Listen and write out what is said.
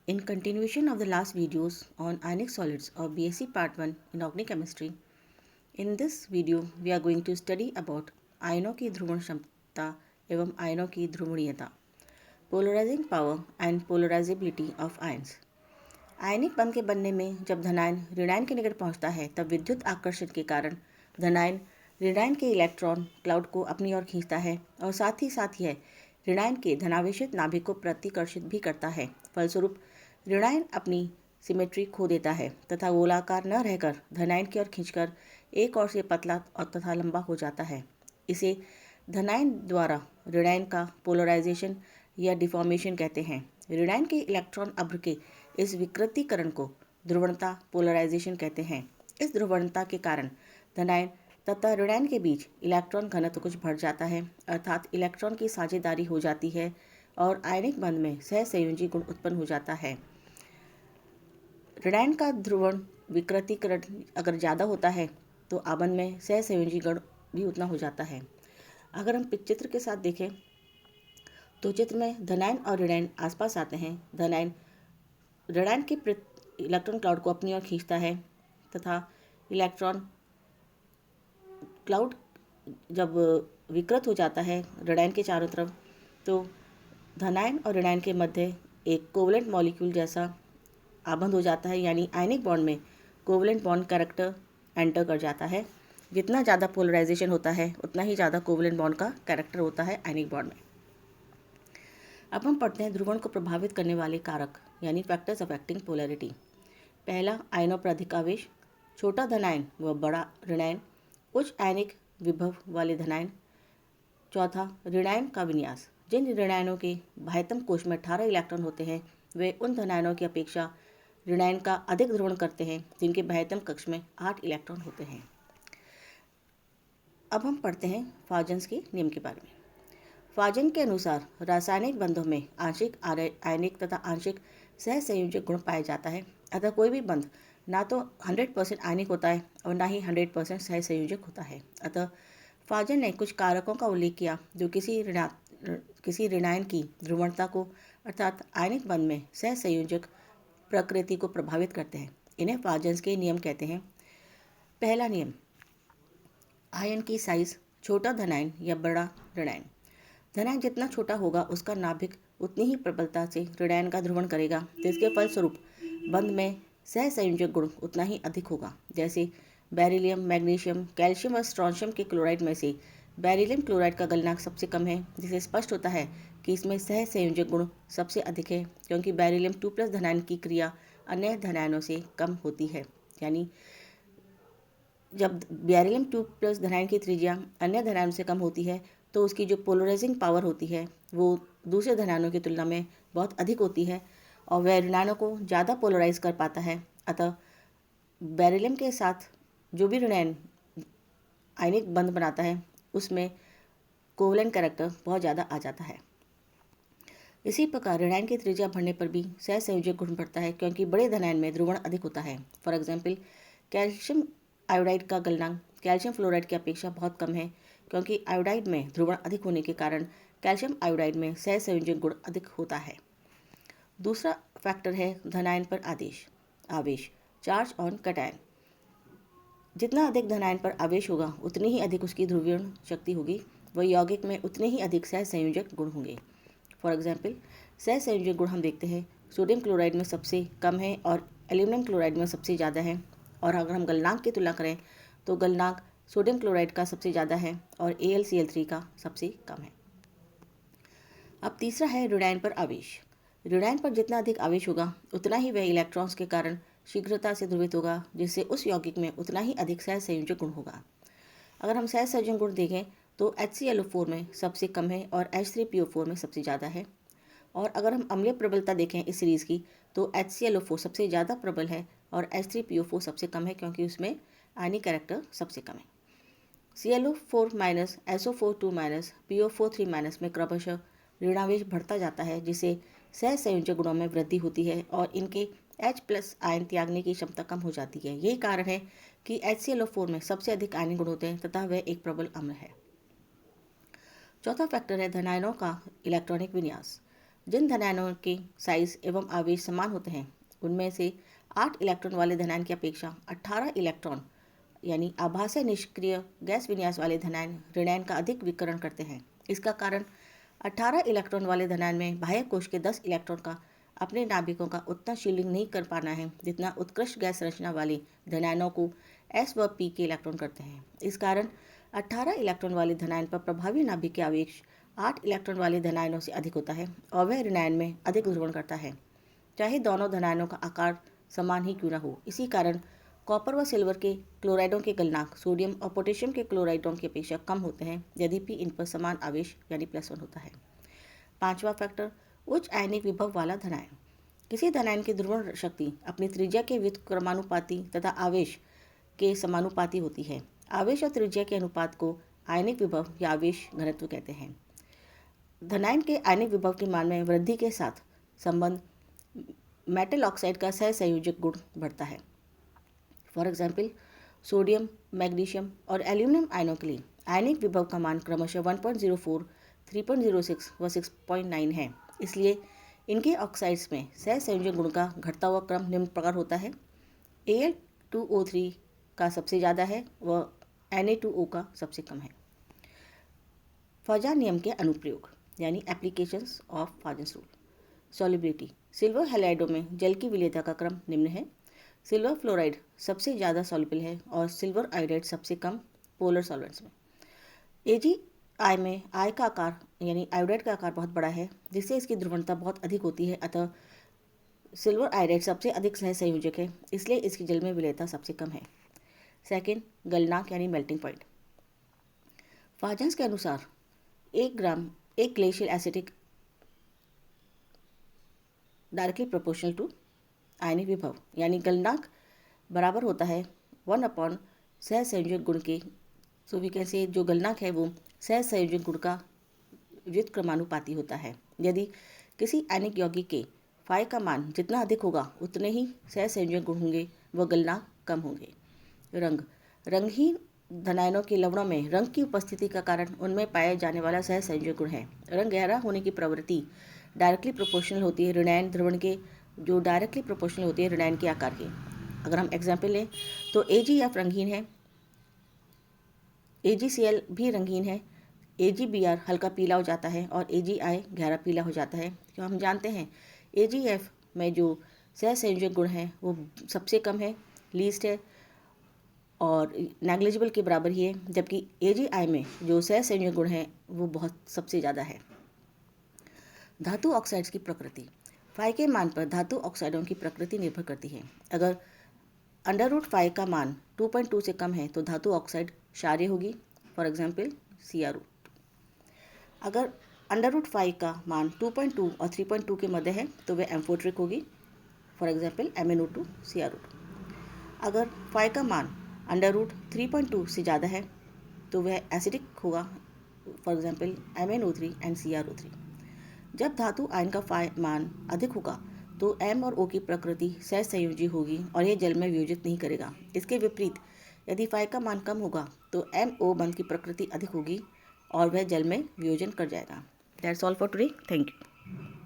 In continuation of the last videos on ionic solids of BSc Part 1 in Organic Chemistry, in this video we are going to study about आयनों की ध्रुवण क्षमता एवं आयनों की ध्रुवणीयता, polarizing power and polarizability of ions. आयनिक बंध के बनने में जब धनायन ऋणायन के निकट पहुंचता है तब विद्युत आकर्षण के कारण धनायन ऋणायन के इलेक्ट्रॉन क्लाउड को अपनी ओर खींचता है और साथ ही यह ऋणायन के धनावेशित नाभिक को प्रतिकर्षित भी करता है। फलस्वरूप ऋणायन अपनी सिमेट्री खो देता है तथा गोलाकार न रहकर धनायन की ओर खींचकर एक ओर से पतला और तथा लंबा हो जाता है। इसे धनायन द्वारा ऋणायन का पोलराइजेशन या डिफॉर्मेशन कहते हैं। ऋणायन के इलेक्ट्रॉन अभ्र के इस विकृतीकरण को ध्रुवणता पोलराइजेशन कहते हैं। इस ध्रुवणता के कारण धनायन तथा ऋणायन के बीच इलेक्ट्रॉन घनत्व कुछ बढ़ जाता है, अर्थात इलेक्ट्रॉन की साझेदारी हो जाती है और आयनिक बंध में सहसंयोजी गुण उत्पन्न हो जाता है। ऋणायन का ध्रुवण विकृतीकरण अगर ज़्यादा होता है तो आबंध में सहसंयोजी गुण भी उतना हो जाता है। अगर हम चित्र के साथ देखें तो चित्र में धनायन और ऋणायन आसपास आते हैं। धनायन ऋणायन के इलेक्ट्रॉन क्लाउड को अपनी ओर खींचता है तथा इलेक्ट्रॉन क्लाउड जब विकृत हो जाता है ऋणायन के चारों तरफ, तो धनायन और ऋणायन के मध्य एक कोवलेंट मॉलिक्यूल जैसा आबंध हो जाता है, यानी आयनिक बॉन्ड में कोवलेंट बॉन्ड कैरेक्टर एंटर कर जाता है। जितना ज़्यादा पोलराइजेशन होता है उतना ही ज़्यादा कोवलेंट बॉन्ड का कैरेक्टर होता है आयनिक बॉन्ड में। अब हम पढ़ते हैं ध्रुवण को प्रभावित करने वाले कारक यानी फैक्टर्स अफेक्टिंग पोलैरिटी। पहला, आयनों पर अधिक आवेश, छोटा धनायन व बड़ा ऋणायन, उच्च आयनिक विभव वाले धनायन। चौथा, ऋणायन का विन्यास। जिन ऋणायनों के बाह्यतम कोश में 18 इलेक्ट्रॉन होते हैं वे उन धनायनों की अपेक्षा ऋणायन का अधिक ध्रुवण करते हैं जिनके बाह्यतम कक्ष में 8 इलेक्ट्रॉन होते हैं। अब हम पढ़ते हैं फाजन्स के नियम के बारे में। फाजन के अनुसार रासायनिक बंधों में आंशिक आयनिक तथा आंशिक सहसंयोजक गुण पाया जाता है। अतः कोई भी बंध ना तो 100% आयनिक होता है और ना ही 100% सहसंयोजक होता है। अतः फाजन ने कुछ कारकों का उल्लेख किया जो किसी ऋणायन की ध्रुवणता को अर्थात आयनिक बंध में सहसंयोजक प्रकृति को प्रभावित करते हैं। इन्हें फाजन्स के नियम कहते हैं। पहला नियम, आयन की साइज, छोटा धनायन या बड़ा ऋणायन। धनायन जितना छोटा होगा उसका नाभिक उतनी ही प्रबलता से ऋणायन का ध्रुवण करेगा, जिसके फलस्वरूप बंध में सहसंयोजक गुण उतना ही अधिक होगा। जैसे बेरिलियम, मैग्नीशियम, कैल्शियम और स्ट्रोंशियम के क्लोराइड में से बेरिलियम क्लोराइड का गलनांक सबसे कम है, जिससे स्पष्ट होता है कि इसमें सहसंयोजक गुण सबसे अधिक है, क्योंकि बेरिलियम 2+ धनायन की क्रिया अन्य धनायनों से कम होती है। यानी जब बेरिलियम 2+ धनायन की त्रिज्या अन्य धनायन से कम होती है तो उसकी जो पोलराइजिंग पावर होती है वो दूसरे धनायनों की तुलना में बहुत अधिक होती है और वह ऋणायनों को ज़्यादा पोलराइज कर पाता है। अतः बेरिलियम के साथ जो भी ऋणायन आयनिक बंध बनाता है उसमें कोवलेंट कैरेक्टर बहुत ज़्यादा आ जाता है। इसी प्रकार ऋणायन की त्रिज्या बढ़ने पर भी सहसंयोजक गुण बढ़ता है, क्योंकि बड़े धनायन में ध्रुवण अधिक होता है। फॉर एग्जाम्पल, कैल्शियम आयोडाइड का गलनांक कैल्शियम फ्लोराइड की अपेक्षा बहुत कम है, क्योंकि आयोडाइड में ध्रुवण अधिक होने के कारण कैल्शियम आयोडाइड में सहसंयोजक गुण अधिक होता है। दूसरा फैक्टर है धनायन पर आवेश, चार्ज ऑन कैटायन। जितना अधिक धनायन पर आवेश होगा उतनी ही अधिक उसकी ध्रुवीय शक्ति होगी व यौगिक में उतने ही अधिक सहसंयोजक गुण होंगे। फॉर एग्जाम्पल, सहसंयोजक गुण हम देखते हैं सोडियम क्लोराइड में सबसे कम है और एल्यूमिनियम क्लोराइड में सबसे ज़्यादा है। और अगर हम गलनांक की तुलना करें तो गलनांक सोडियम क्लोराइड का सबसे ज़्यादा है और AlCl3 का सबसे कम है। अब तीसरा है ऋणायन पर आवेश। ऋणायन पर जितना अधिक आवेश होगा उतना ही वह इलेक्ट्रॉन्स के कारण शीघ्रता से ध्रुवित होगा, जिससे उस यौगिक में उतना ही अधिक सहसंयोजक गुण होगा। अगर हम सहसंयोजक गुण देखें तो HClO4 में सबसे कम है और H3PO4 में सबसे ज़्यादा है। और अगर हम अम्लीय प्रबलता देखें इस सीरीज़ की तो HClO4 सबसे ज़्यादा प्रबल है और H3PO4 सबसे कम है, क्योंकि उसमें आयनिक कैरेक्टर सबसे कम है। ClO4- SO4 2- PO4 3- में क्रमशः ऋणावेश बढ़ता जाता है, जिससे सहसंयोजक गुणों में वृद्धि होती है और इनके H+ आयन त्यागने की क्षमता कम हो जाती है। यही कारण है कि HClO4 में सबसे अधिक आयनिक गुण होते हैं तथा वह एक प्रबल अम्ल है। चौथा फैक्टर है धनायनों का इलेक्ट्रॉनिक विन्यास। जिन धनायनों के साइज एवं आवेश समान होते हैं उनमें से 8 इलेक्ट्रॉन वाले धनायन की अपेक्षा 18 इलेक्ट्रॉन यानी आभासी निष्क्रिय गैस विन्यास वाले धनायन ऋणायन का अधिक विकिरण करते हैं। इसका कारण 18 इलेक्ट्रॉन वाले धनायन में बाह्य कोश के 10 इलेक्ट्रॉन का अपने नाभिकों का उतना शील्डिंग नहीं कर पाना है जितना उत्कृष्ट गैस रचना वाले धनायनों को S व P के इलेक्ट्रॉन करते हैं। इस कारण 18 इलेक्ट्रॉन वाले धनायन पर प्रभावी नाभिक के आवेश 8 इलेक्ट्रॉन वाले धनायनों से अधिक होता है और वह ऋणायन में अधिक ध्रुवण करता है, चाहे दोनों धनायनों का आकार समान ही क्यों न हो। इसी कारण कॉपर व सिल्वर के क्लोराइडों के गलनांक सोडियम और पोटेशियम के क्लोराइडों की अपेक्षा कम होते हैं यदि P इन पर समान आवेश यानी +1 होता है। 5वां फैक्टर, उच्च आयनिक विभव वाला धनायन। किसी धनायन की ध्रुवण शक्ति अपनी त्रिज्या के व्युत्क्रमानुपाती तथा आवेश के समानुपाती होती है। आवेश और त्रिज्या के अनुपात को आयनिक विभव या आवेश घनत्व कहते हैं। धनायन के आयनिक विभव के मान में वृद्धि के साथ संबंध मेटल ऑक्साइड का सहसंयोजक गुण बढ़ता है। फॉर एग्जाम्पल, सोडियम, मैग्नीशियम और एल्यूमिनियम आयनों के लिए आयनिक विभव का मान क्रमशः 1.04, 3.06 व 6.9 है। इसलिए इनके ऑक्साइड्स में सहसंयोजक गुण का घटता हुआ क्रम निम्न प्रकार होता है। Al2O3 का सबसे ज़्यादा है व Na2O का सबसे कम है। फॉजा नियम के अनुप्रयोग यानी applications of Fajans rule. Solubility, silver हैलाइडों में जल की विलेयता का क्रम निम्न है। सिल्वर फ्लोराइड सबसे ज़्यादा सॉल्युबल है और सिल्वर आयोडाइड सबसे कम पोलर सॉल्वेंट्स में। AgI में I का आकार यानी आयोडाइड का आकार बहुत बड़ा है जिससे इसकी ध्रुवणता बहुत अधिक होती है, अतः सिल्वर आयोडाइड सबसे अधिक सहसंयोजक है, इसलिए इसकी जल में विलेयता सबसे कम है। सेकेंड, गलनांक यानी मेल्टिंग पॉइंट। फाजन्स के अनुसार 1 ग्राम एक glacial acetic directly proportional to आयनिक विभव यानी गलनांक बराबर होता है 1 सहसंयोजक गुण के। सो वी कैन से जो गलनांक है वो सहसंयोजक गुण का व्युत्क्रमानुपाती होता है। यदि किसी आयनिक यौगिक के फाई का मान जितना अधिक होगा उतने ही सहसंयोजक गुण होंगे व गलनांक कम होंगे। रंग, रंगहीन धनायनों के लवणों में रंग की उपस्थिति का कारण उनमें पाए जाने वाला सहसंयोजक गुण है। रंग गहरा होने की प्रवृत्ति डायरेक्टली प्रोपोर्शनल होती है ऋणायन ध्रुवण के, जो डायरेक्टली प्रोपोर्शनल होती है ऋणायन के आकार की। अगर हम एग्जाम्पल लें तो AgF रंगहीन है, AgCl भी रंगहीन है, AgBr हल्का पीला हो जाता है और AgI गहरा पीला हो जाता है। क्यों, हम जानते हैं AgF में जो सहसंयोजक गुण है वो सबसे कम है, लीस्ट है और नेग्लिजिबल के बराबर ही है, जबकि AgI में जो सहसंयोजक गुण है वो बहुत सबसे ज़्यादा है। धातु ऑक्साइड्स की प्रकृति। फाई के मान पर धातु ऑक्साइडों की प्रकृति निर्भर करती है। अगर √5 का मान 2.2 से कम है तो धातु ऑक्साइड क्षारीय होगी, फॉर एग्जाम्पल CrO। अगर √5 का मान 2.2 और 3.2 के मध्य है तो वह एम्फोट्रिक होगी, फॉर एग्जाम्पल MnO2 CrO। अगर फाई का मान √3.2 से ज़्यादा है तो वह एसिडिक होगा, for example MnO3 and CrO3। जब धातु आयन का फाई मान अधिक होगा तो M और O की प्रकृति सहसंयोजी होगी और यह जल में वियोजित नहीं करेगा। इसके विपरीत यदि फाई का मान कम होगा तो MO बंध की प्रकृति अधिक होगी और वह जल में वियोजन कर जाएगा। That's all for today, thank you.